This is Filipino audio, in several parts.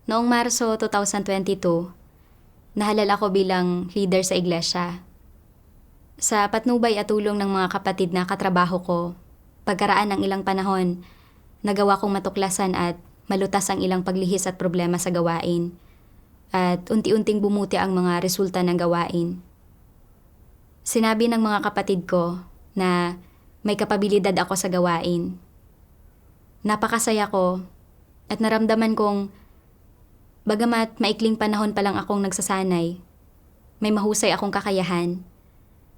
Noong Marso 2022, nahalal ako bilang leader sa iglesia. Sa patnubay at tulong ng mga kapatid na katrabaho ko, pagkaraan ng ilang panahon, nagawa kong matuklasan at malutas ang ilang paglihis at problema sa gawain. At unti-unting bumuti ang mga resulta ng gawain. Sinabi ng mga kapatid ko na may kapabilidad ako sa gawain. Napakasaya ko at naramdaman kong bagamat maikling panahon pa lang akong nagsasanay, may mahusay akong kakayahan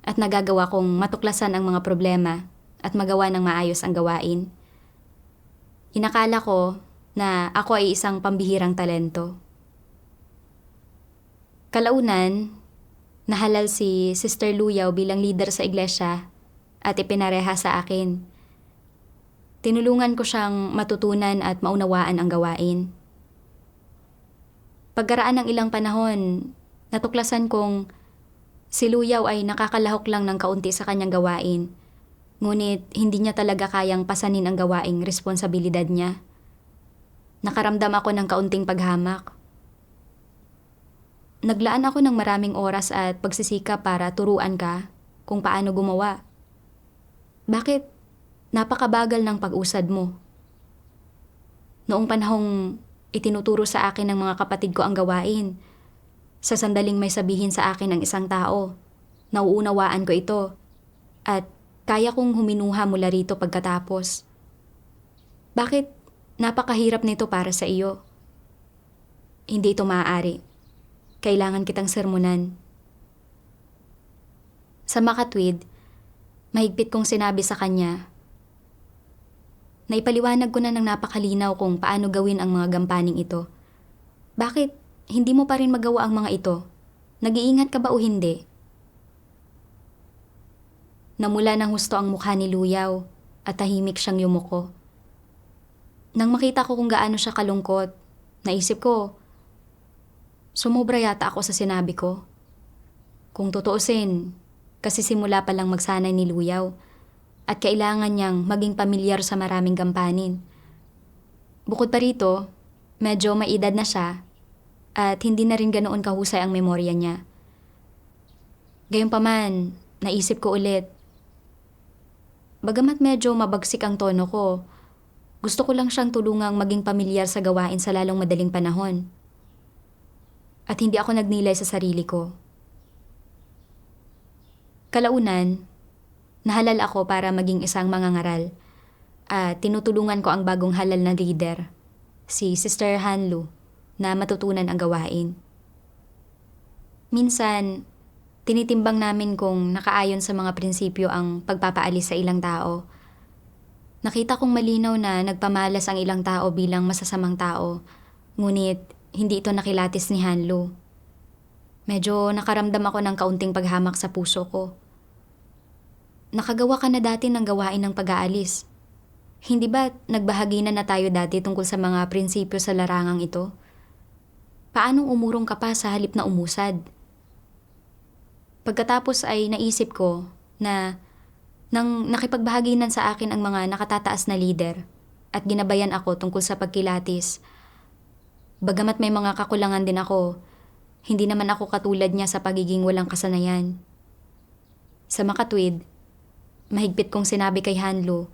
at nagagawa kong matuklasan ang mga problema at magawa ng maayos ang gawain. Inakala ko na ako ay isang pambihirang talento. Kalaunan, nahalal si Sister Luyaw bilang leader sa iglesia at ipinareha sa akin. Tinulungan ko siyang matutunan at maunawaan ang gawain. Pagkaraan ng ilang panahon, natuklasan kong si Luyaw ay nakakalahok lang ng kaunti sa kanyang gawain, ngunit hindi niya talaga kayang pasanin ang gawaing responsibilidad niya. Nakaramdam ako ng kaunting paghamak. Naglaan ako ng maraming oras at pagsisikap para turuan ka kung paano gumawa. Bakit napakabagal ng pag-usad mo? Noong panahong itinuturo sa akin ng mga kapatid ko ang gawain, sa sandaling may sabihin sa akin ng isang tao, nauunawaan ko ito at kaya kong huminuha mula rito pagkatapos. Bakit napakahirap nito para sa iyo? Hindi ito maaari. Kailangan kitang sermonan. Sa makatwid, mahigpit kong sinabi sa kanya, naipaliwanag ko na ng napakalinaw kung paano gawin ang mga gampaning ito. Bakit hindi mo pa rin magawa ang mga ito? Nag-iingat ka ba o hindi? Namula ng husto ang mukha ni Luyaw at tahimik siyang yumuko. Nang makita ko kung gaano siya kalungkot, naisip ko, sumobra yata ako sa sinabi ko. Kung tutuusin, kasi simula pa lang magsanay ni Luyaw at kailangan niyang maging pamilyar sa maraming gampanin. Bukod pa rito, medyo may edad na siya at hindi na rin ganoon kahusay ang memorya niya. Gayunpaman, naisip ko ulit, bagamat medyo mabagsik ang tono ko, gusto ko lang siyang tulungang maging pamilyar sa gawain sa lalong madaling panahon. At hindi ako nagnilay sa sarili ko. Kalaunan, nahalal ako para maging isang mangangaral at tinutulungan ko ang bagong halal na leader, si Sister Hanlu, na matutunan ang gawain. Minsan, tinitimbang namin kung nakaayon sa mga prinsipyo ang pagpapaalis sa ilang tao. Nakita kong malinaw na nagpamalas ang ilang tao bilang masasamang tao, ngunit hindi ito nakilatis ni Hanlu. Medyo nakaramdam ako ng kaunting paghamak sa puso ko. Nakagawa ka na dati ng gawain ng pag-aalis. Hindi ba nagbahagi na tayo dati tungkol sa mga prinsipyo sa larangang ito? Paanong umurong ka pa sa halip na umusad? Pagkatapos ay naisip ko na nang nakipagbahaginan sa akin ang mga nakatataas na lider at ginabayan ako tungkol sa pagkilatis, bagamat may mga kakulangan din ako, hindi naman ako katulad niya sa pagiging walang kasanayan. Sa makatwid, mahigpit kong sinabi kay Hanlu,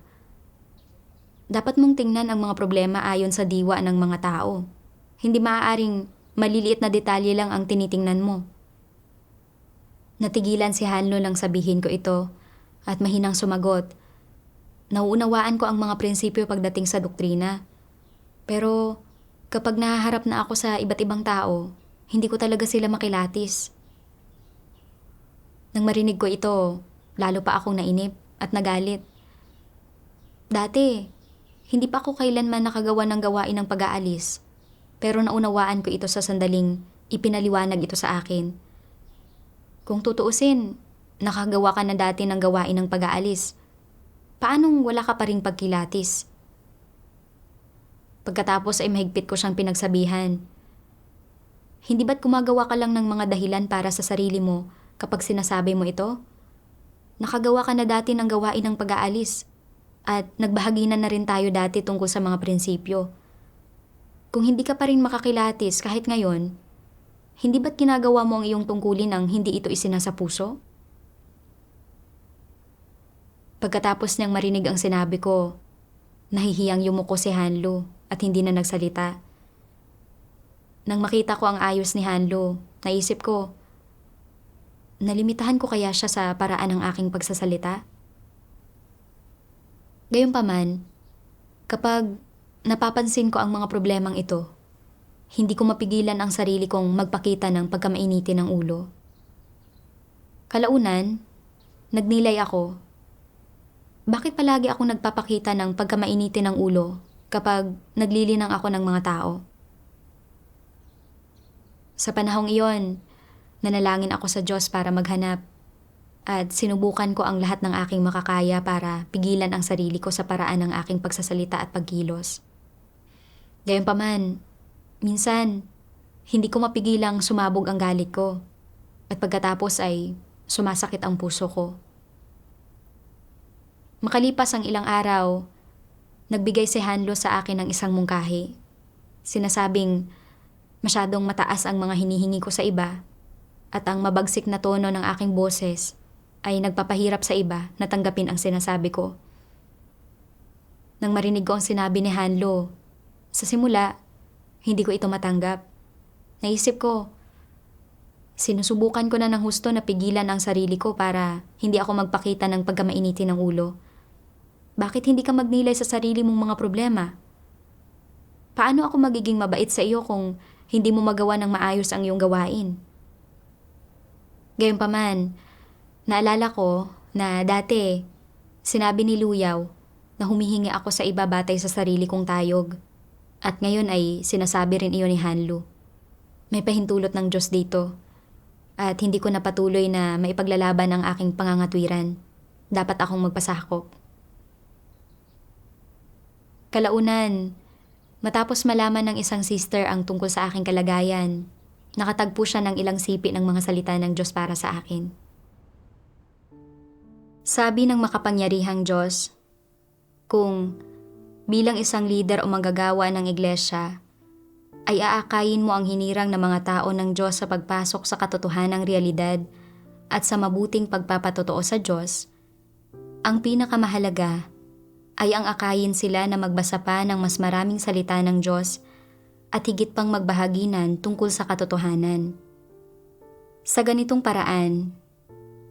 dapat mong tingnan ang mga problema ayon sa diwa ng mga tao. Hindi maaaring maliliit na detalye lang ang tinitingnan mo. Natigilan si Hanlu lang sabihin ko ito at mahinang sumagot. Nauunawaan ko ang mga prinsipyo pagdating sa doktrina. Pero kapag nahaharap na ako sa iba't ibang tao, hindi ko talaga sila makilatis. Nang marinig ko ito, lalo pa akong nainip at nagalit. Dati, hindi pa ako kailanman nakagawa ng gawain ng pag-aalis, pero naunawaan ko ito sa sandaling ipinaliwanag ito sa akin. Kung tutuusin, nakagawa ka na dati ng gawain ng pag-aalis. Paanong wala ka pa ring pagkilatis? Pagkatapos ay mahigpit ko siyang pinagsabihan. Hindi ba't gumagawa ka lang ng mga dahilan para sa sarili mo kapag sinasabi mo ito? Nakagawa ka na dati ng gawain ng pag-aalis at nagbahaginan na rin tayo dati tungkol sa mga prinsipyo. Kung hindi ka pa rin makakilatis kahit ngayon, hindi ba't ginagawa mo ang iyong tungkulin nang hindi ito isinasa puso? Pagkatapos niyang marinig ang sinabi ko, nahihiyang yumuko si Hanlo at hindi na nagsalita. Nang makita ko ang ayos ni Hanlo, naisip ko, nalimitahan ko kaya siya sa paraan ng aking pagsasalita? Gayunpaman, kapag napapansin ko ang mga problemang ito, hindi ko mapigilan ang sarili kong magpakita ng pagkamainitin ng ulo. Kalaunan, nagnilay ako. Bakit palagi akong nagpapakita ng pagkamainitin ng ulo kapag naglilinang ako ng mga tao? Sa panahong iyon, nanalangin ako sa Diyos para maghanap at sinubukan ko ang lahat ng aking makakaya para pigilan ang sarili ko sa paraan ng aking pagsasalita at pagkilos. Gayunpaman, minsan, hindi ko mapigilang sumabog ang galit ko at pagkatapos ay sumasakit ang puso ko. Makalipas ang ilang araw, nagbigay si Hanlo sa akin ng isang mungkahi. Sinasabing masyadong mataas ang mga hinihingi ko sa iba at ang mabagsik na tono ng aking boses ay nagpapahirap sa iba na tanggapin ang sinasabi ko. Nang marinig ko ang sinabi ni Hanlo, sa simula, hindi ko ito matanggap. Naisip ko, sinusubukan ko na ng husto na pigilan ang sarili ko para hindi ako magpakita ng pagkamainitin ng ulo. Bakit hindi ka magnilay sa sarili mong mga problema? Paano ako magiging mabait sa iyo kung hindi mo magawa ng maayos ang iyong gawain? Gayunpaman, naalala ko na dati, sinabi ni Luyaw na humihingi ako sa iba batay sa sarili kong tayog. At ngayon ay sinasabi rin iyon ni Hanlo. May pahintulot ng Diyos dito. At hindi ko napatuloy na maipaglalaban ang aking pangangatwiran. Dapat akong magpasakop. Kalaunan, matapos malaman ng isang sister ang tungkol sa aking kalagayan, nakatagpo siya ng ilang sipi ng mga salita ng Diyos para sa akin. Sabi ng makapangyarihang Diyos, kung bilang isang leader o manggagawa ng iglesia, ay aakayin mo ang hinirang ng mga tao ng Diyos sa pagpasok sa katotohanang realidad at sa mabuting pagpapatotoo sa Diyos, ang pinakamahalaga ay ang akayin sila na magbasa pa ng mas maraming salita ng Diyos at higit pang magbahaginan tungkol sa katotohanan. Sa ganitong paraan,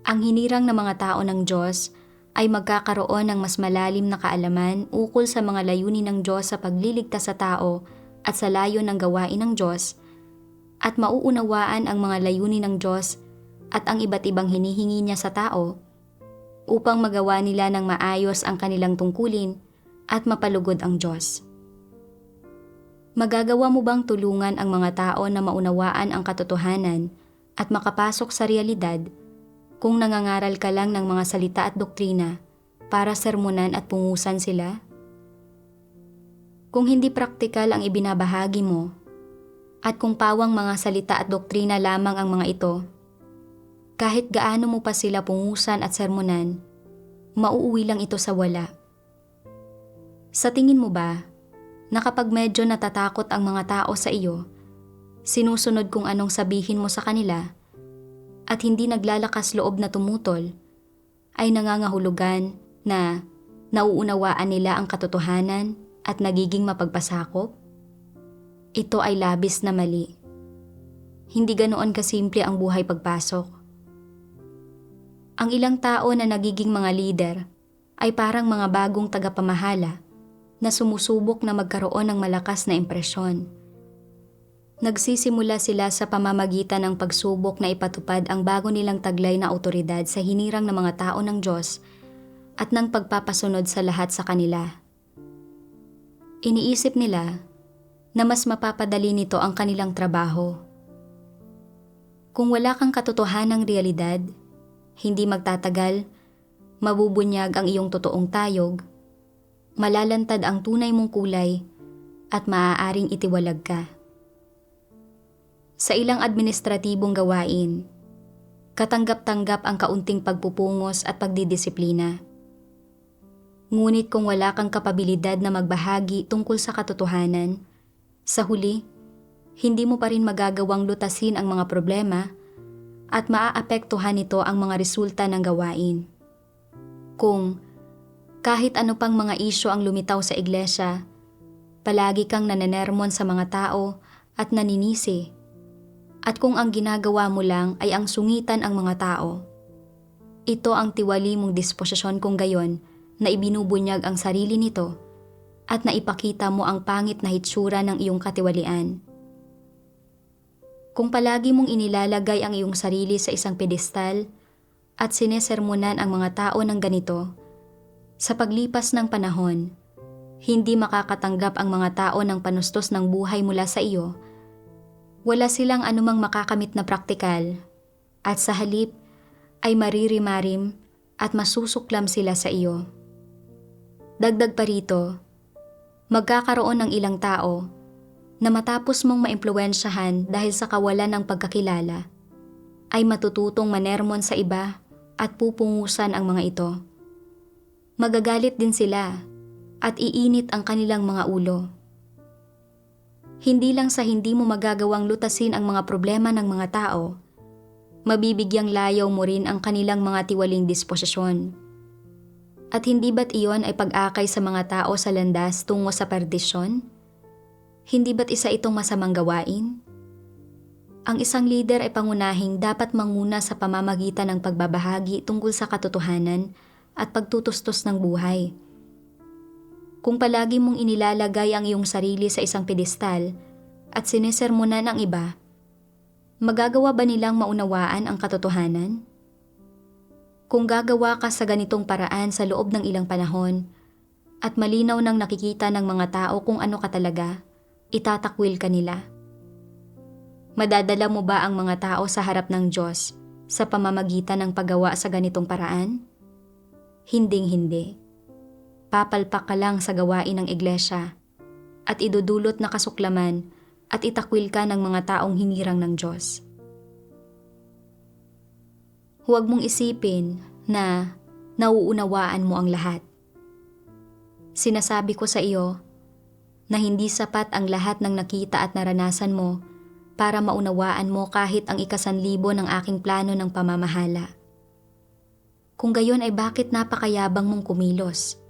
ang hinirang ng mga tao ng Diyos ay magkakaroon ng mas malalim na kaalaman ukol sa mga layunin ng Diyos sa pagliligtas sa tao at sa layo ng gawain ng Diyos, at mauunawaan ang mga layunin ng Diyos at ang iba't ibang hinihingi niya sa tao upang magawa nila ng maayos ang kanilang tungkulin at mapalugod ang Diyos. Magagawa mo bang tulungan ang mga tao na maunawaan ang katotohanan at makapasok sa realidad kung nangangaral ka lang ng mga salita at doktrina para sermonan at pungusan sila? Kung hindi praktikal ang ibinabahagi mo at kung pawang mga salita at doktrina lamang ang mga ito, kahit gaano mo pa sila pungusan at sermonan, mauuwi lang ito sa wala. Sa tingin mo ba, na kapag medyo natatakot ang mga tao sa iyo, sinusunod kung anong sabihin mo sa kanila, at hindi naglalakas loob na tumutol, ay nangangahulugan na nauunawaan nila ang katotohanan at nagiging mapagpasakop? Ito ay labis na mali. Hindi ganoon kasimple ang buhay pagpasok. Ang ilang tao na nagiging mga leader ay parang mga bagong tagapamahala na sumusubok na magkaroon ng malakas na impresyon. Nagsisimula sila sa pamamagitan ng pagsubok na ipatupad ang bago nilang taglay na awtoridad sa hinirang ng mga tao ng Diyos at ng pagpapasunod sa lahat sa kanila. Iniisip nila na mas mapapadali nito ang kanilang trabaho. Kung wala kang katotohanang realidad, hindi magtatagal, mabubunyag ang iyong totoong tayog, malalantad ang tunay mong kulay, at maaaring itiwalag ka. Sa ilang administratibong gawain, katanggap-tanggap ang kaunting pagpupungos at pagdidisiplina. Ngunit kung wala kang kapabilidad na magbahagi tungkol sa katotohanan, Sa huli, hindi mo pa rin magagawang lutasin ang mga problema at maaapektuhan nito ang mga resulta ng gawain. Kung kahit ano pang mga isyu ang lumitaw sa iglesia, palagi kang nanenermon sa mga tao at naninisi, at kung ang ginagawa mo lang ay ang sungitan ang mga tao, ito ang tiwali mong disposisyon kung gayon na ibinubunyag ang sarili nito at naipakita mo ang pangit na hitsura ng iyong katiwalian. Kung palagi mong inilalagay ang iyong sarili sa isang pedestal at sinesermonan ang mga tao ng ganito, sa paglipas ng panahon, hindi makakatanggap ang mga tao ng panustos ng buhay mula sa iyo. Wala silang anumang makakamit na praktikal at sa halip ay maririmarim at masusuklam sila sa iyo. Dagdag pa rito, magkakaroon ng ilang tao na matapos mong maimpluwensyahan dahil sa kawalan ng pagkakilala, ay matututong manermon sa iba at pupungusan ang mga ito. Magagalit din sila at iinit ang kanilang mga ulo. Hindi lang sa hindi mo magagawang lutasin ang mga problema ng mga tao, mabibigyang layaw mo rin ang kanilang mga tiwaling disposisyon. At hindi ba't iyon ay pag-akay sa mga tao sa landas tungo sa perdisyon? Hindi ba't isa itong masamang gawain? Ang isang leader ay pangunahing dapat manguna sa pamamagitan ng pagbabahagi tungkol sa katotohanan at pagtutustos ng buhay. Kung palagi mong inilalagay ang iyong sarili sa isang pedestal at sinesermonan ang iba, magagawa ba nilang maunawaan ang katotohanan? Kung gagawa ka sa ganitong paraan sa loob ng ilang panahon at malinaw nang nakikita ng mga tao kung ano ka talaga, itatakwil ka nila. Madadala mo ba ang mga tao sa harap ng Diyos sa pamamagitan ng paggawa sa ganitong paraan? Hinding-hindi. Papalpak ka lang sa gawain ng iglesia at idudulot na kasuklaman at itakwil ka ng mga taong hinirang ng Diyos. Huwag mong isipin na nauunawaan mo ang lahat. Sinasabi ko sa iyo na hindi sapat ang lahat ng nakita at naranasan mo para maunawaan mo kahit ang 1,000 ng aking plano ng pamamahala. Kung gayon ay bakit napakayabang mong kumilos?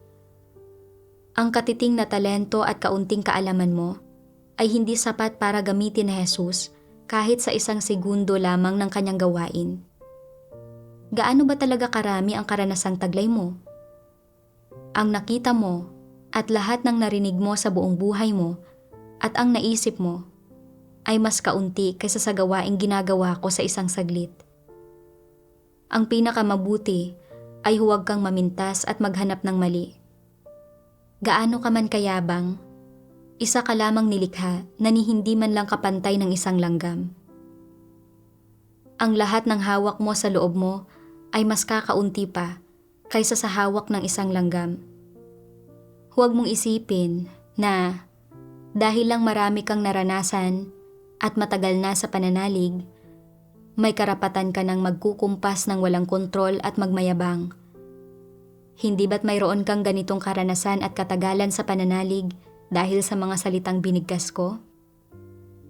Ang katiting na talento at kaunting kaalaman mo ay hindi sapat para gamitin ni Jesus kahit sa 1 segundo lamang ng kanyang gawain. Gaano ba talaga karami ang karanasang taglay mo? Ang nakita mo at lahat ng narinig mo sa buong buhay mo at ang naisip mo ay mas kaunti kaysa sa gawaing ginagawa ko sa 1 saglit. Ang pinakamabuti ay huwag kang mamintas at maghanap ng mali. Gaano ka man kayabang, isa ka lamang nilikha na ni hindi man lang kapantay ng isang langgam. Ang lahat ng hawak mo sa loob mo ay mas kakaunti pa kaysa sa hawak ng isang langgam. Huwag mong isipin na dahil lang marami kang naranasan at matagal na sa pananalig, may karapatan ka ng magkukumpas ng walang kontrol at magmayabang. Hindi ba't mayroon kang ganitong karanasan at katagalan sa pananalig dahil sa mga salitang binigkas ko?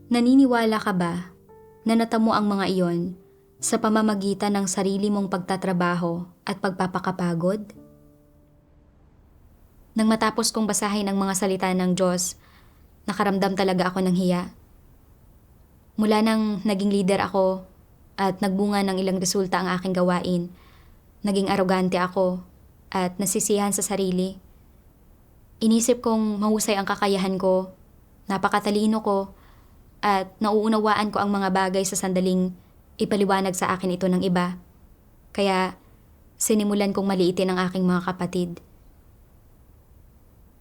Naniniwala ka ba na natamo ang mga iyon sa pamamagitan ng sarili mong pagtatrabaho at pagpapakapagod? Nang matapos kong basahin ang mga salita ng Diyos, nakaramdam talaga ako ng hiya. Mula nang naging leader ako at nagbunga ng ilang resulta ang aking gawain, naging arogante ako at nasisiyahan sa sarili. Inisip kong mahusay ang kakayahan ko, napakatalino ko, at nauunawaan ko ang mga bagay sa sandaling ipaliwanag sa akin ito ng iba. Kaya sinimulan kong maliitin ang aking mga kapatid.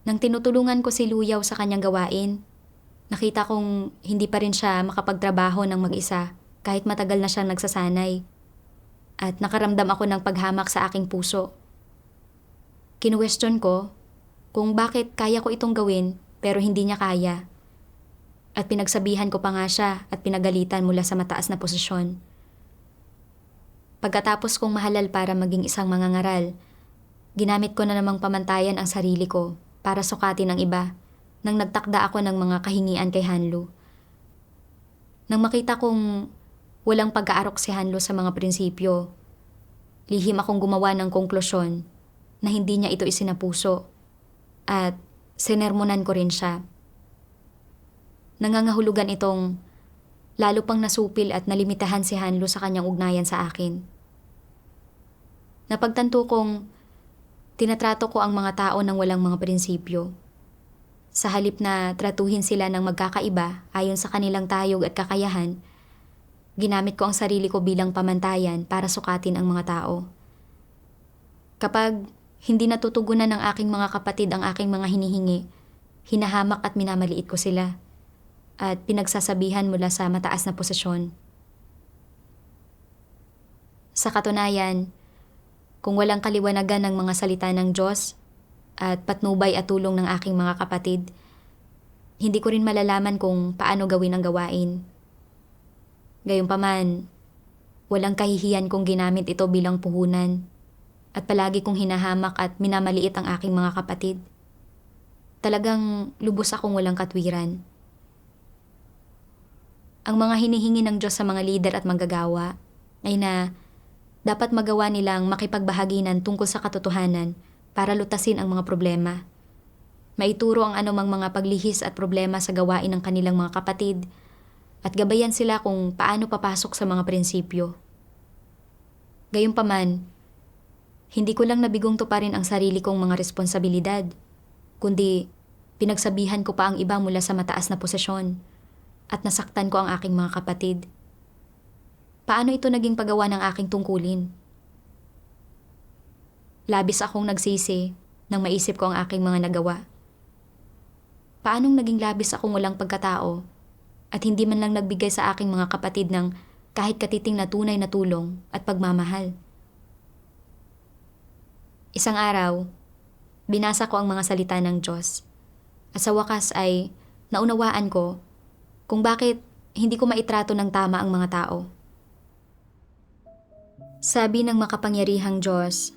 Nang tinutulungan ko si Luyaw sa kanyang gawain, nakita kong hindi pa rin siya makapagtrabaho ng mag-isa kahit matagal na siyang nagsasanay. At nakaramdam ako ng paghamak sa aking puso. Kinuwestiyon ko kung bakit kaya ko itong gawin pero hindi niya kaya. At pinagsabihan ko pa nga siya at pinagalitan mula sa mataas na posisyon. Pagkatapos kong mahalal para maging isang mangangaral, ginamit ko na namang pamantayan ang sarili ko para sukatin ang iba nang nagtakda ako ng mga kahingian kay Hanlo. Nang makita kong walang pag-aarok si Hanlo sa mga prinsipyo, lihim akong gumawa ng konklusyon na hindi niya ito isinapuso at sinermonan ko rin siya. Nangangahulugan itong lalo pang nasupil at nalimitahan si Hanlo sa kanyang ugnayan sa akin. Napagtanto kong tinatrato ko ang mga tao ng walang mga prinsipyo. Sa halip na tratuhin sila ng magkakaiba ayon sa kanilang tayog at kakayahan, ginamit ko ang sarili ko bilang pamantayan para sukatin ang mga tao. Kapag hindi natutugunan ng aking mga kapatid ang aking mga hinihingi, hinahamak at minamaliit ko sila at pinagsasabihan mula sa mataas na posisyon. Sa katunayan, kung walang kaliwanagan ng mga salita ng Diyos at patnubay at tulong ng aking mga kapatid, hindi ko rin malalaman kung paano gawin ang gawain. Gayunpaman, walang kahihiyan kung ginamit ito bilang puhunan at palagi kong hinahamak at minamaliit ang aking mga kapatid. Talagang lubos akong walang katwiran. Ang mga hinihingi ng Diyos sa mga lider at manggagawa ay na dapat magawa nilang makipagbahaginan tungkol sa katotohanan para lutasin ang mga problema. Maituro ang anumang mga paglihis at problema sa gawain ng kanilang mga kapatid at gabayan sila kung paano papasok sa mga prinsipyo. Gayunpaman, hindi ko lang nabigong tuparin ang sarili kong mga responsibilidad, kundi pinagsabihan ko pa ang iba mula sa mataas na posisyon at nasaktan ko ang aking mga kapatid. Paano ito naging paggawa ng aking tungkulin? Labis akong nagsisi nang maisip ko ang aking mga nagawa. Paanong naging labis akong walang pagkatao at hindi man lang nagbigay sa aking mga kapatid ng kahit katiting na tunay na tulong at pagmamahal. Isang araw, binasa ko ang mga salita ng Diyos at sa wakas ay naunawaan ko kung bakit hindi ko maitrato ng tama ang mga tao. Sabi ng makapangyarihang Diyos,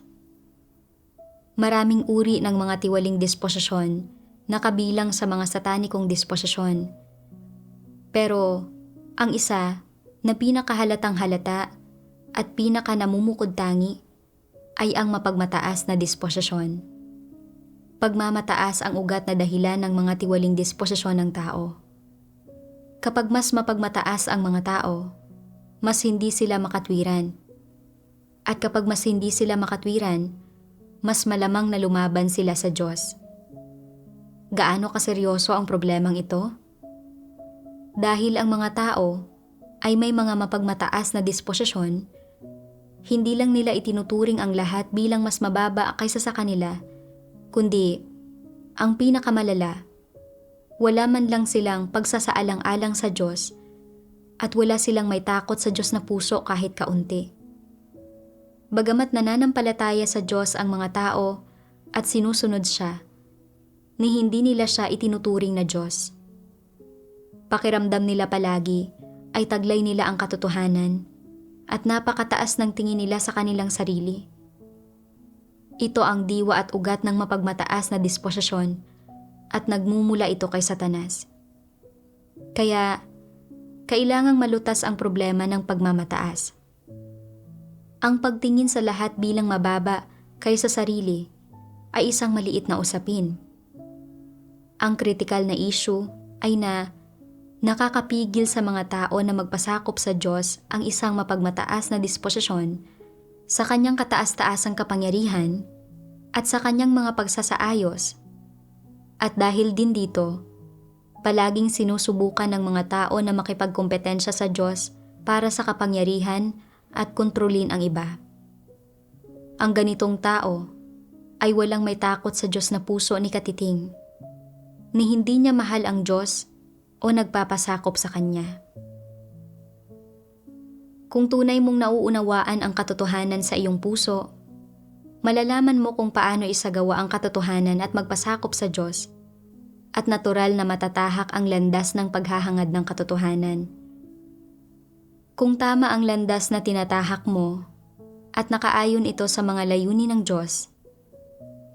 maraming uri ng mga tiwaling disposisyon na kabilang sa mga satanikong disposisyon. Pero ang isa na pinakahalatang halata at pinaka namumukod-tangi ay ang mapagmataas na disposisyon. Pagmamataas ang ugat na dahilan ng mga tiwaling disposisyon ng tao. Kapag mas mapagmataas ang mga tao, mas hindi sila makatwiran. At kapag mas hindi sila makatwiran, mas malamang na lumaban sila sa Diyos. Gaano kaseryoso ang problemang ito? Dahil ang mga tao ay may mga mapagmataas na disposisyon, hindi lang nila itinuturing ang lahat bilang mas mababa kaysa sa kanila, kundi ang pinakamalala, wala man lang silang pagsasaalang-alang sa Diyos at wala silang may takot sa Diyos na puso kahit kaunti. Bagamat nananampalataya sa Diyos ang mga tao at sinusunod siya, ni hindi nila siya itinuturing na Diyos. Pakiramdam nila palagi ay taglay nila ang katotohanan at napakataas ng tingin nila sa kanilang sarili. Ito ang diwa at ugat ng mapagmataas na disposisyon at nagmumula ito kay Satanas. Kaya, kailangang malutas ang problema ng pagmamataas. Ang pagtingin sa lahat bilang mababa kaysa sarili ay isang maliit na usapin. Ang kritikal na issue ay na nakakapigil sa mga tao na magpasakop sa Diyos ang isang mapagmataas na disposisyon sa kanyang kataas-taasang kapangyarihan at sa kanyang mga pagsasaayos. At dahil din dito, palaging sinusubukan ng mga tao na makipagkompetensya sa Diyos para sa kapangyarihan at kontrolin ang iba. Ang ganitong tao ay walang may takot sa Diyos na puso ni katiting, ni hindi niya mahal ang Diyos o nagpapasakop sa Kanya. Kung tunay mong nauunawaan ang katotohanan sa iyong puso, malalaman mo kung paano isagawa ang katotohanan at magpasakop sa Diyos, at natural na matatahak ang landas ng paghahangad ng katotohanan. Kung tama ang landas na tinatahak mo at nakaayon ito sa mga layunin ng Diyos,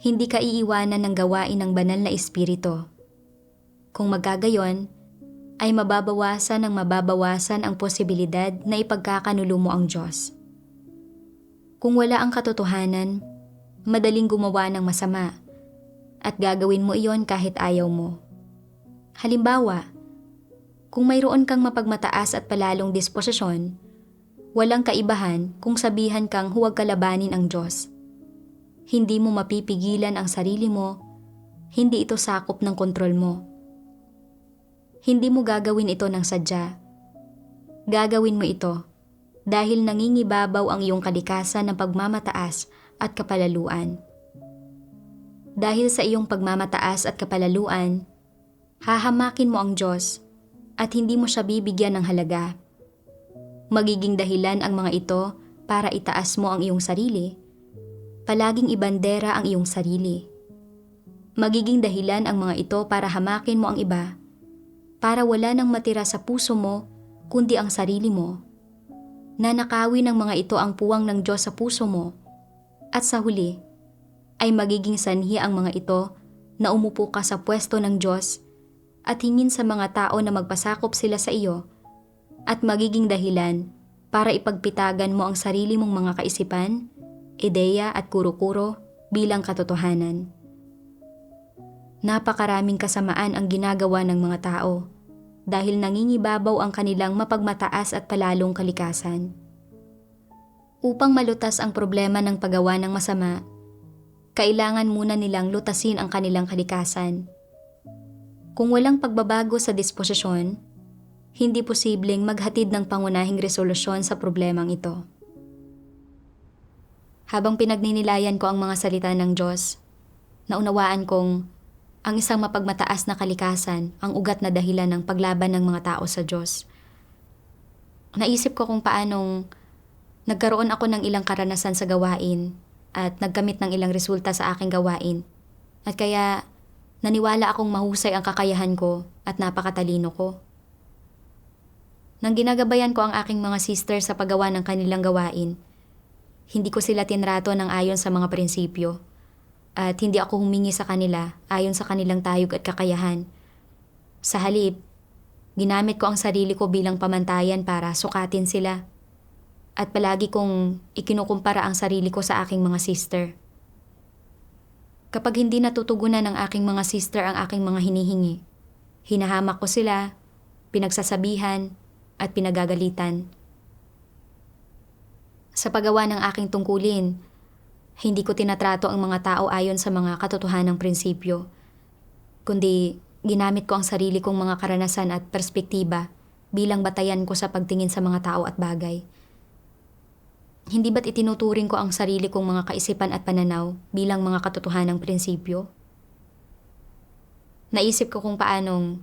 hindi ka iiwanan ng gawain ng banal na espiritu. Kung magkagayon, ay mababawasan ang posibilidad na ipagkakanulo mo ang Diyos. Kung wala ang katotohanan, madaling gumawa ng masama at gagawin mo iyon kahit ayaw mo. Halimbawa, kung mayroon kang mapagmataas at palalong disposisyon, walang kaibahan kung sabihan kang huwag kalabanin ang Diyos. Hindi mo mapipigilan ang sarili mo, hindi ito sakop ng kontrol mo. Hindi mo gagawin ito ng sadya. Gagawin mo ito dahil nangingibabaw ang iyong kalikasan ng pagmamataas at kapalaluan. Dahil sa iyong pagmamataas at kapalaluan, hahamakin mo ang Diyos at hindi mo siya bibigyan ng halaga. Magiging dahilan ang mga ito para itaas mo ang iyong sarili. Palaging ibandera ang iyong sarili. Magiging dahilan ang mga ito para hamakin mo ang iba, para wala nang matira sa puso mo kundi ang sarili mo. Nanakawin ng mga ito ang puwang ng Diyos sa puso mo, at sa huli ay magiging sanhi ang mga ito na umupo ka sa pwesto ng Diyos at hingin sa mga tao na magpasakop sila sa iyo, at magiging dahilan para ipagpitagan mo ang sarili mong mga kaisipan, ideya at kuro-kuro bilang katotohanan. Napakaraming kasamaan ang ginagawa ng mga tao dahil nangingibabaw ang kanilang mapagmataas at palalong kalikasan. Upang malutas ang problema ng paggawa ng masama, kailangan muna nilang lutasin ang kanilang kalikasan. Kung walang pagbabago sa disposisyon, hindi posibleng maghatid ng pangunahing resolusyon sa problemang ito. Habang pinagninilayan ko ang mga salita ng Diyos, naunawaan kong ang isang mapagmataas na kalikasan ang ugat na dahilan ng paglaban ng mga tao sa Diyos. Naisip ko kung paanong nagkaroon ako ng ilang karanasan sa gawain at nagkamit ng ilang resulta sa aking gawain. At kaya naniwala akong mahusay ang kakayahan ko at napakatalino ko. Nang ginagabayan ko ang aking mga sister sa paggawa ng kanilang gawain, hindi ko sila tinrato ng ayon sa mga prinsipyo. At hindi ako humingi sa kanila ayon sa kanilang tayog at kakayahan. Sa halip, ginamit ko ang sarili ko bilang pamantayan para sukatin sila. At palagi kong ikinukumpara ang sarili ko sa aking mga sister. Kapag hindi natutugunan ng aking mga sister ang aking mga hinihingi, hinahamak ko sila, pinagsasabihan, at pinagagalitan. Sa paggawa ng aking tungkulin, hindi ko tinatrato ang mga tao ayon sa mga katotohanang prinsipyo, kundi ginamit ko ang sarili kong mga karanasan at perspektiba bilang batayan ko sa pagtingin sa mga tao at bagay. Hindi ba't itinuturing ko ang sarili kong mga kaisipan at pananaw bilang mga katotohanang prinsipyo? Naisip ko kung paanong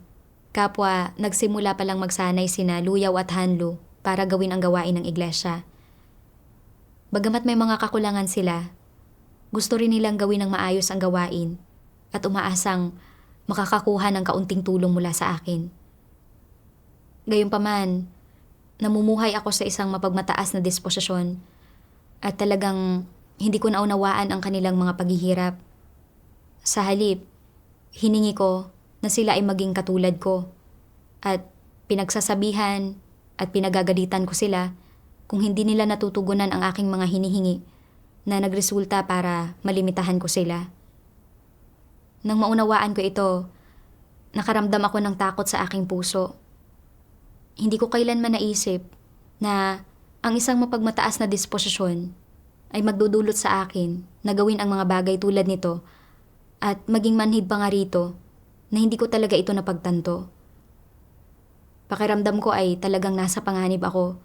kapwa nagsimula palang magsanay sina Luyaw at Hanlo para gawin ang gawain ng iglesia. Bagamat may mga kakulangan sila, gusto rin nilang gawin ng maayos ang gawain at umaasang makakakuha ng kaunting tulong mula sa akin. Gayunpaman, namumuhay ako sa isang mapagmataas na disposisyon at talagang hindi ko naunawaan ang kanilang mga paghihirap. Sa halip, hiningi ko na sila ay maging katulad ko at pinagsasabihan at pinagagalitan ko sila kung hindi nila natutugunan ang aking mga hinihingi na nagresulta para malimitahan ko sila. Nang maunawaan ko ito, nakaramdam ako ng takot sa aking puso. Hindi ko kailanman naisip na ang isang mapagmataas na disposisyon ay magdudulot sa akin na gawin ang mga bagay tulad nito at maging manhid pa nga rito na hindi ko talaga ito napagtanto. Pakiramdam ko ay talagang nasa panganib ako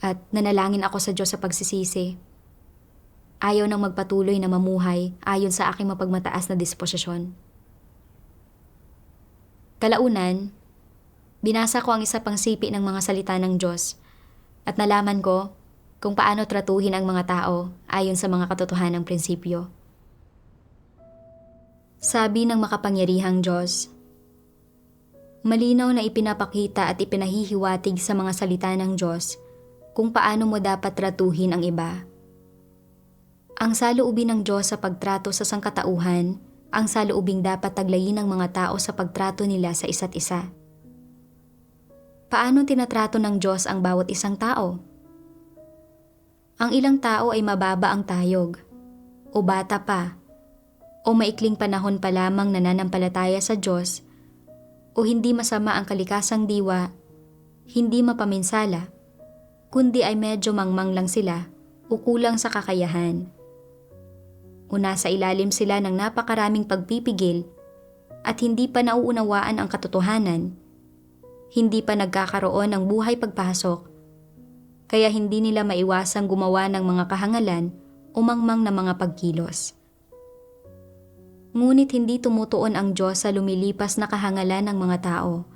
at nanalangin ako sa Diyos sa pagsisisi. Ayaw nang magpatuloy na mamuhay ayon sa aking mapagmataas na disposisyon. Kalaunan, binasa ko ang isa pang sipi ng mga salita ng Diyos at nalaman ko kung paano tratuhin ang mga tao ayon sa mga katotohanang prinsipyo. Sabi ng makapangyarihang Diyos, malinaw na ipinapakita at ipinahihiwatig sa mga salita ng Diyos kung paano mo dapat tratuhin ang iba. Ang saloobin ng Diyos sa pagtrato sa sangkatauhan ang saloobing dapat taglayin ng mga tao sa pagtrato nila sa isa't isa. Paano tinatrato ng Diyos ang bawat isang tao? Ang ilang tao ay mababa ang tayog, o bata pa, o maikling panahon pa lamang nananampalataya sa Diyos, o hindi masama ang kalikasang diwa, hindi mapaminsala, kundi ay medyo mangmang lang sila o kulang sa kakayahan. O nasa ilalim sila ng napakaraming pagpipigil at hindi pa nauunawaan ang katotohanan, hindi pa nagkakaroon ng buhay pagpasok, kaya hindi nila maiwasang gumawa ng mga kahangalan o mangmang na mga pagkilos. Ngunit hindi tumutuon ang Diyos sa lumilipas na kahangalan ng mga tao.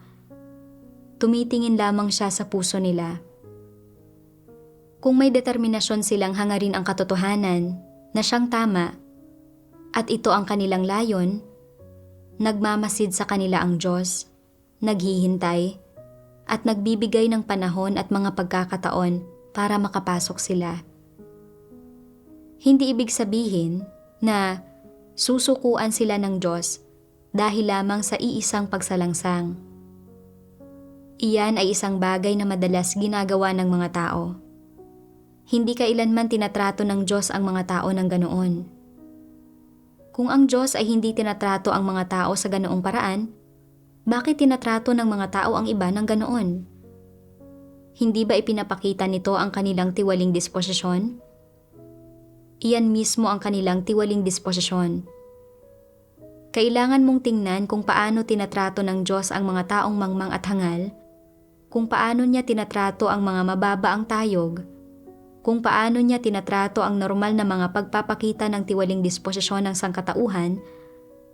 Tumitingin lamang siya sa puso nila. Kung may determinasyon silang hangarin ang katotohanan na siyang tama at ito ang kanilang layon, nagmamasid sa kanila ang Diyos, naghihintay, at nagbibigay ng panahon at mga pagkakataon para makapasok sila. Hindi ibig sabihin na susukuan sila ng Diyos dahil lamang sa iisang pagsalangsang. Iyan ay isang bagay na madalas ginagawa ng mga tao. Hindi kailanman tinatrato ng Diyos ang mga tao ng ganoon. Kung ang Diyos ay hindi tinatrato ang mga tao sa ganoong paraan, bakit tinatrato ng mga tao ang iba ng ganoon? Hindi ba ipinapakita nito ang kanilang tiwaling disposisyon? Iyan mismo ang kanilang tiwaling disposisyon. Kailangan mong tingnan kung paano tinatrato ng Diyos ang mga taong mangmang at hangal, kung paano niya tinatrato ang mga mababa ang tayog, kung paano niya tinatrato ang normal na mga pagpapakita ng tiwaling disposisyon ng sangkatauhan,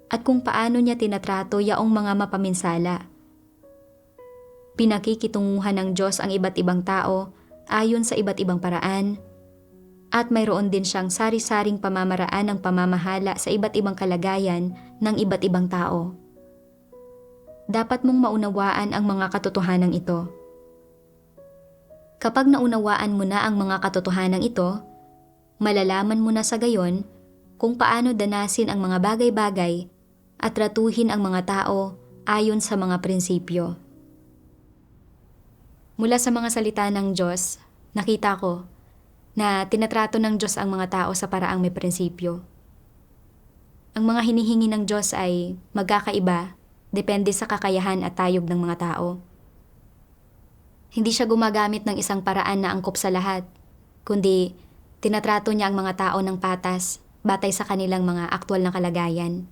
at kung paano niya tinatrato yaong mga mapaminsala. Pinakikitunguhan ng Diyos ang iba't ibang tao ayon sa iba't ibang paraan, at mayroon din siyang sari-saring pamamaraan ng pamamahala sa iba't ibang kalagayan ng iba't ibang tao. Dapat mong maunawaan ang mga katotohanan ito. Kapag naunawaan mo na ang mga katotohanan ito, malalaman mo na sa gayon kung paano danasin ang mga bagay-bagay at tratuhin ang mga tao ayon sa mga prinsipyo. Mula sa mga salita ng Diyos, nakita ko na tinatrato ng Diyos ang mga tao sa paraang may prinsipyo. Ang mga hinihingi ng Diyos ay magkakaiba, depende sa kakayahan at tayog ng mga tao. Hindi siya gumagamit ng isang paraan na angkop sa lahat, kundi tinatrato niya ang mga tao ng patas batay sa kanilang mga aktwal na kalagayan.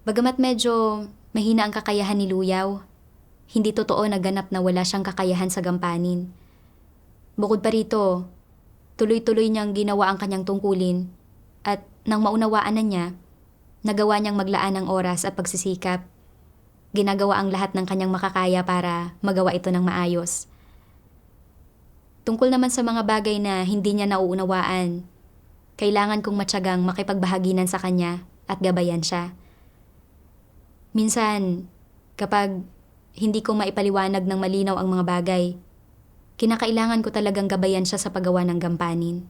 Bagamat medyo mahina ang kakayahan ni Luyaw, hindi totoo na ganap na wala siyang kakayahan sa gampanin. Bukod pa rito, tuloy-tuloy niyang ginawa ang kanyang tungkulin at nang maunawaan na niya, nagawa niyang maglaan ng oras at pagsisikap. Ginagawa ang lahat ng kanyang makakaya para magawa ito ng maayos. Tungkol naman sa mga bagay na hindi niya nauunawaan, kailangan kong matyagang makipagbahaginan sa kanya at gabayan siya. Minsan, kapag hindi ko maipaliwanag ng malinaw ang mga bagay, kinakailangan ko talagang gabayan siya sa paggawa ng gampanin.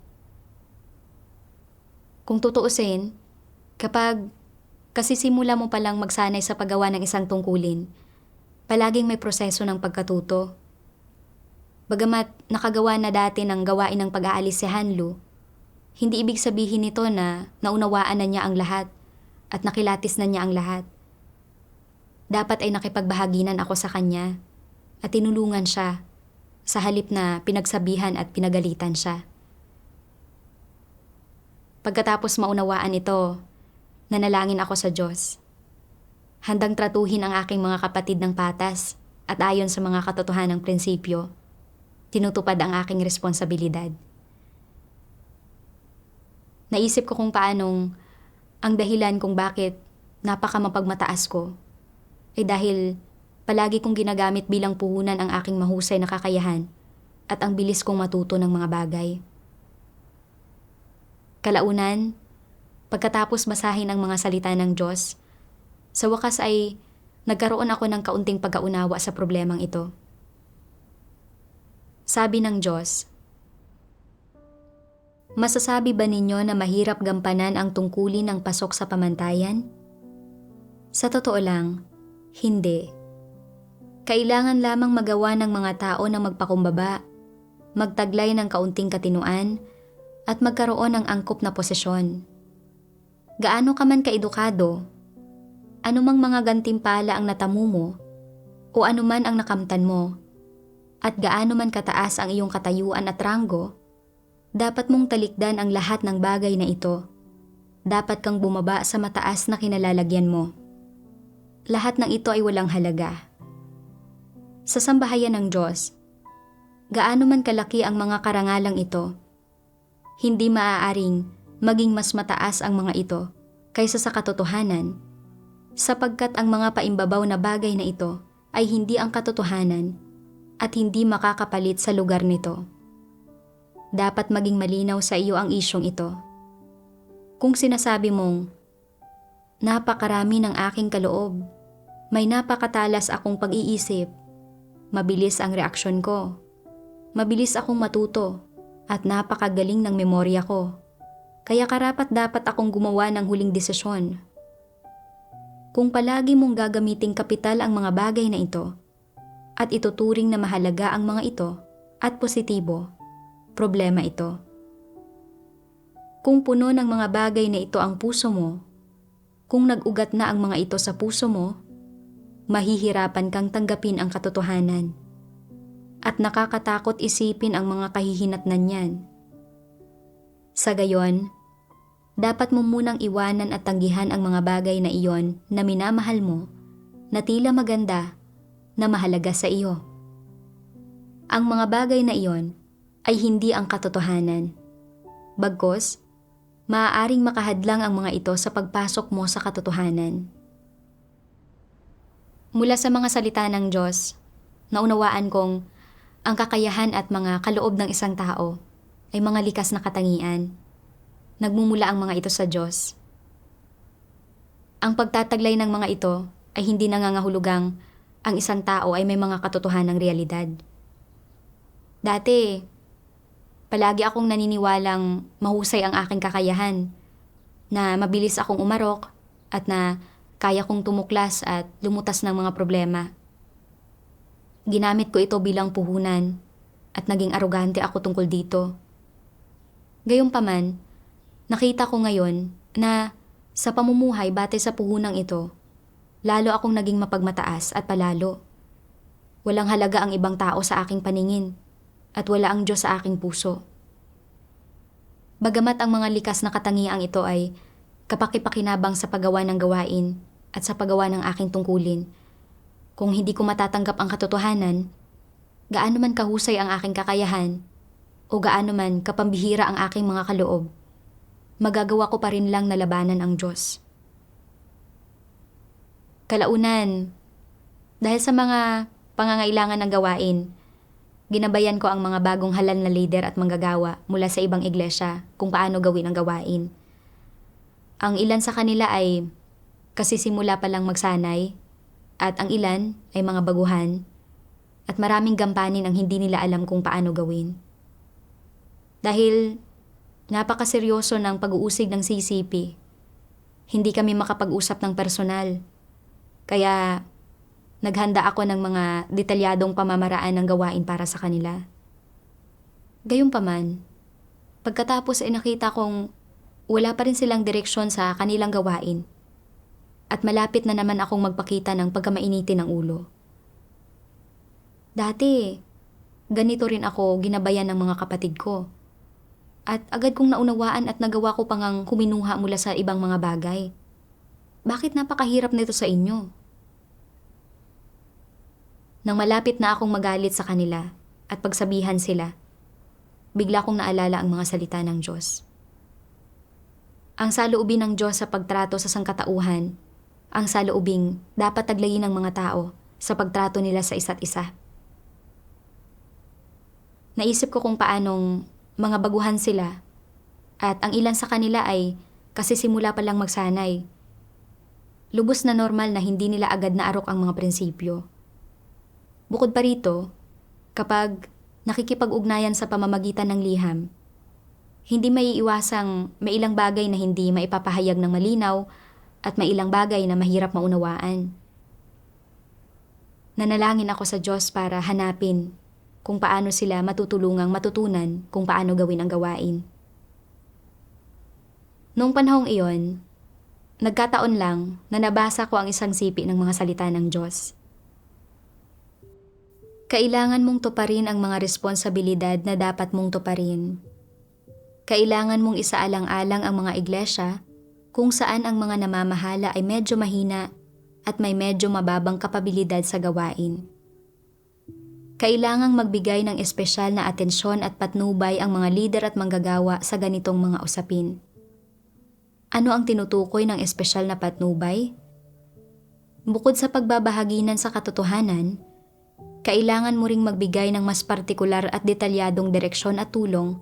Kung tutuusin, kapag kasisimula mo palang magsanay sa paggawa ng isang tungkulin, palaging may proseso ng pagkatuto. Bagamat nakagawa na dati ng gawain ng pag-aalis si Hanlu, hindi ibig sabihin nito na naunawaan na niya ang lahat at nakilatis na niya ang lahat. Dapat ay nakipagbahaginan ako sa kanya at tinulungan siya sa halip na pinagsabihan at pinagalitan siya. Pagkatapos maunawaan ito, nanalangin ako sa Diyos. Handang tratuhin ang aking mga kapatid ng patas at ayon sa mga katotohanang prinsipyo, tinutupad ang aking responsibilidad. Naisip ko kung paanong ang dahilan kung bakit napakamapagmataas ko ay dahil palagi kong ginagamit bilang puhunan ang aking mahusay na kakayahan at ang bilis kong matuto ng mga bagay. Kalaunan, pagkatapos basahin ang mga salita ng Diyos, sa wakas ay nagkaroon ako ng kaunting pagkaunawa sa problemang ito. Sabi ng Diyos, Masasabi ba ninyo na mahirap gampanan ang tungkulin ng pasok sa pamantayan? Sa totoo lang, hindi. Kailangan lamang magawa ng mga tao na magpakumbaba, magtaglay ng kaunting katinuan, at magkaroon ng angkop na posisyon. Gaano ka man kaedukado, anumang mga gantimpala ang natamu mo, o anuman ang nakamtan mo, at gaano man kataas ang iyong katayuan at ranggo, dapat mong talikdan ang lahat ng bagay na ito. Dapat kang bumaba sa mataas na kinalalagyan mo. Lahat ng ito ay walang halaga. Sa sambahayan ng Diyos, gaano man kalaki ang mga karangalang ito, hindi maaaring maging mas mataas ang mga ito kaysa sa katotohanan, sapagkat ang mga paimbabaw na bagay na ito ay hindi ang katotohanan at hindi makakapalit sa lugar nito. Dapat maging malinaw sa iyo ang isyong ito. Kung sinasabi mong, napakarami ng aking kaloob, may napakatalas akong pag-iisip, mabilis ang reaksyon ko, mabilis akong matuto, at napakagaling ng memorya ko, kaya karapat-dapat akong gumawa ng huling desisyon. Kung palagi mong gagamiting kapital ang mga bagay na ito, at ituturing na mahalaga ang mga ito at positibo, problema ito. Kung puno ng mga bagay na ito ang puso mo, kung nag-ugat na ang mga ito sa puso mo, mahihirapan kang tanggapin ang katotohanan. At nakakatakot isipin ang mga kahihinatnan niyan. Sa gayon, dapat mo munang iwanan at tanggihan ang mga bagay na iyon na minamahal mo, na tila maganda, na mahalaga sa iyo. Ang mga bagay na iyon ay hindi ang katotohanan. Bagkus, maaaring makahadlang ang mga ito sa pagpasok mo sa katotohanan. Mula sa mga salita ng Diyos, naunawaan kong ang kakayahan at mga kaloob ng isang tao ay mga likas na katangian. Nagmumula ang mga ito sa Diyos. Ang pagtataglay ng mga ito ay hindi nangangahulugang ang isang tao ay may mga katotohanang realidad. Dati, palagi akong naniniwalang mahusay ang aking kakayahan, na mabilis akong umarok at na kaya kong tumuklas at lumutas ng mga problema. Ginamit ko ito bilang puhunan at naging arogante ako tungkol dito. Gayunpaman, nakita ko ngayon na sa pamumuhay batay sa puhunang ito, lalo akong naging mapagmataas at palalo. Walang halaga ang ibang tao sa aking paningin at wala ang Diyos sa aking puso. Bagamat ang mga likas na katangiang ito ay kapakipakinabang sa paggawa ng gawain at sa paggawa ng aking tungkulin, kung hindi ko matatanggap ang katotohanan, gaano man kahusay ang aking kakayahan o gaano man kapambihira ang aking mga kaloob, magagawa ko pa rin lang na labanan ang Diyos. Kalaunan, dahil sa mga pangangailangan ng gawain, ginabayan ko ang mga bagong halal na leader at manggagawa mula sa ibang iglesia kung paano gawin ang gawain. Ang ilan sa kanila ay kasisimula pa lang magsanay, at ang ilan ay mga baguhan, at maraming gampanin ang hindi nila alam kung paano gawin. Dahil napakaseryoso ng pag-uusig ng CCP, hindi kami makapag-usap ng personal, kaya naghanda ako ng mga detalyadong pamamaraan ng gawain para sa kanila. Gayunpaman, pagkatapos ay nakita kong wala pa rin silang direksyon sa kanilang gawain at malapit na naman akong magpakita ng pagkamainitin ng ulo. Dati, ganito rin ako ginabayan ng mga kapatid ko at agad kong naunawaan at nagawa ko pang kuminuha mula sa ibang mga bagay. Bakit napakahirap nito sa inyo? Nang malapit na akong magalit sa kanila at pagsabihan sila, bigla kong naalala ang mga salita ng Diyos. Ang saloobin ng Diyos sa pagtrato sa sangkatauhan, ang saloobing dapat taglayin ng mga tao sa pagtrato nila sa isa't isa. Naisip ko kung paanong mga baguhan sila at ang ilan sa kanila ay kasi simula pa lang magsanay. Lubos na normal na hindi nila agad naarok ang mga prinsipyo. Bukod pa rito, kapag nakikipag-ugnayan sa pamamagitan ng liham, hindi maiiwasang may ilang bagay na hindi maipapahayag ng malinaw at may ilang bagay na mahirap maunawaan. Nanalangin ako sa Diyos para hanapin kung paano sila matutulungang matutunan kung paano gawin ang gawain. Noong panahong iyon, nagkataon lang na nabasa ko ang isang sipi ng mga salita ng Diyos. Kailangan mong tuparin ang mga responsibilidad na dapat mong tuparin. Kailangan mong isaalang-alang ang mga iglesia kung saan ang mga namamahala ay medyo mahina at may medyo mababang kapabilidad sa gawain. Kailangang magbigay ng espesyal na atensyon at patnubay ang mga lider at manggagawa sa ganitong mga usapin. Ano ang tinutukoy ng espesyal na patnubay? Bukod sa pagbabahaginan sa katotohanan, kailangan mo ring magbigay ng mas partikular at detalyadong direksyon at tulong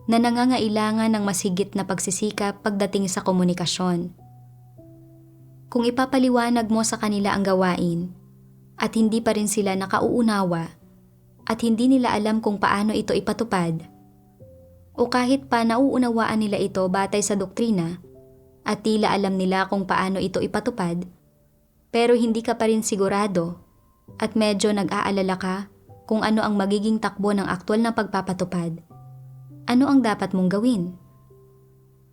na nangangailangan ng mas higit na pagsisikap pagdating sa komunikasyon. Kung ipapaliwanag mo sa kanila ang gawain at hindi pa rin sila nakauunawa at hindi nila alam kung paano ito ipatupad, o kahit pa nauunawaan nila ito batay sa doktrina at tila alam nila kung paano ito ipatupad, pero hindi ka pa rin sigurado at medyo nag-aalala ka kung ano ang magiging takbo ng aktwal na pagpapatupad, ano ang dapat mong gawin?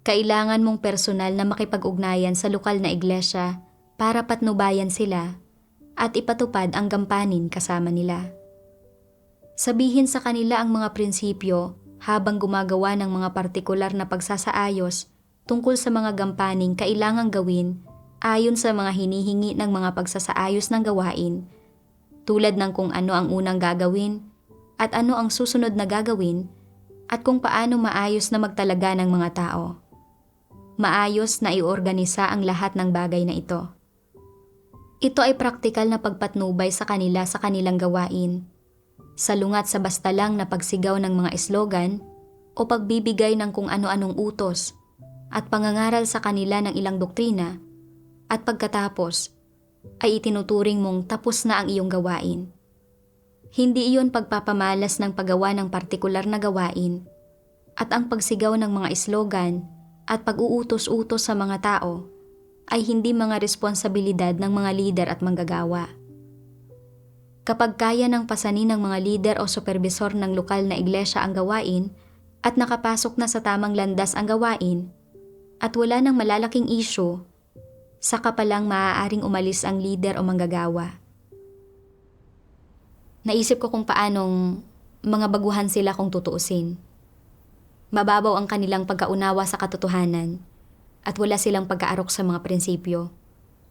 Kailangan mong personal na makipag-ugnayan sa lokal na iglesia para patnubayan sila at ipatupad ang gampanin kasama nila. Sabihin sa kanila ang mga prinsipyo habang gumagawa ng mga partikular na pagsasaayos tungkol sa mga gampaning kailangang gawin ayon sa mga hinihingi ng mga pagsasaayos ng gawain, tulad ng kung ano ang unang gagawin at ano ang susunod na gagawin at kung paano maayos na magtalaga ng mga tao. Maayos na iorganisa ang lahat ng bagay na ito. Ito ay praktikal na pagpatnubay sa kanila sa kanilang gawain, salungat sa basta lang na pagsigaw ng mga slogan o pagbibigay ng kung ano-anong utos at pangangaral sa kanila ng ilang doktrina, at pagkatapos ay itinuturing mong tapos na ang iyong gawain. Hindi iyon pagpapamalas ng paggawa ng partikular na gawain at ang pagsigaw ng mga slogan at pag-uutos-utos sa mga tao ay hindi mga responsibilidad ng mga lider at manggagawa. Kapag kaya ng pasanin ng mga lider o supervisor ng lokal na iglesia ang gawain at nakapasok na sa tamang landas ang gawain at wala ng malalaking issue, saka pa lang maaaring umalis ang lider o manggagawa. Naisip ko kung paanong mga baguhan sila kung tutuusin. Mababaw ang kanilang pagkaunawa sa katotohanan at wala silang pagkaarok sa mga prinsipyo.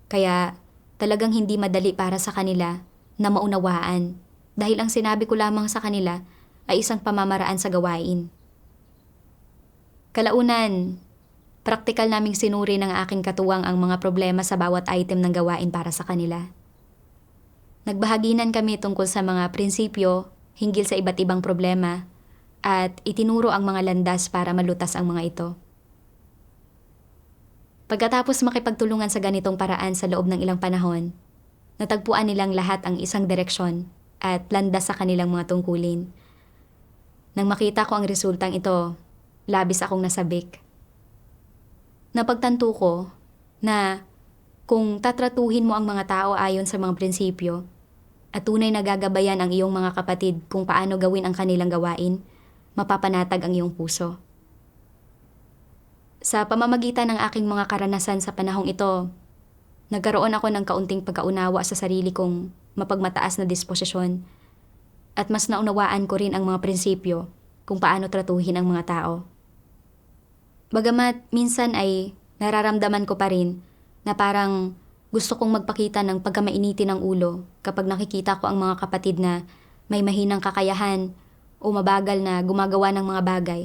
Kaya talagang hindi madali para sa kanila na maunawaan dahil ang sinabi ko lamang sa kanila ay isang pamamaraan sa gawain. Kalaunan, praktikal naming sinuri ng aking katuwang ang mga problema sa bawat item ng gawain para sa kanila. Nagbahaginan kami tungkol sa mga prinsipyo hinggil sa iba't ibang problema at itinuro ang mga landas para malutas ang mga ito. Pagkatapos makipagtulungan sa ganitong paraan sa loob ng ilang panahon, natagpuan nilang lahat ang isang direksyon at landas sa kanilang mga tungkulin. Nang makita ko ang resultang ito, labis akong nasabik. Napagtanto ko na kung tatratuhin mo ang mga tao ayon sa mga prinsipyo at tunay na gagabayan ang iyong mga kapatid kung paano gawin ang kanilang gawain, mapapanatag ang iyong puso. Sa pamamagitan ng aking mga karanasan sa panahong ito, nagkaroon ako ng kaunting pagkaunawa sa sarili kong mapagmataas na disposisyon at mas naunawaan ko rin ang mga prinsipyo kung paano tratuhin ang mga tao. Bagamat minsan ay nararamdaman ko pa rin na parang gusto kong magpakita ng pagkamainiti ng ulo kapag nakikita ko ang mga kapatid na may mahinang kakayahan o mabagal na gumagawa ng mga bagay.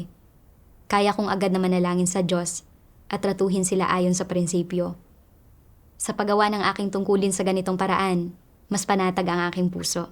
Kaya kong agad na manalangin sa Diyos at tratuhin sila ayon sa prinsipyo. Sa paggawa ng aking tungkulin sa ganitong paraan, mas panatag ang aking puso.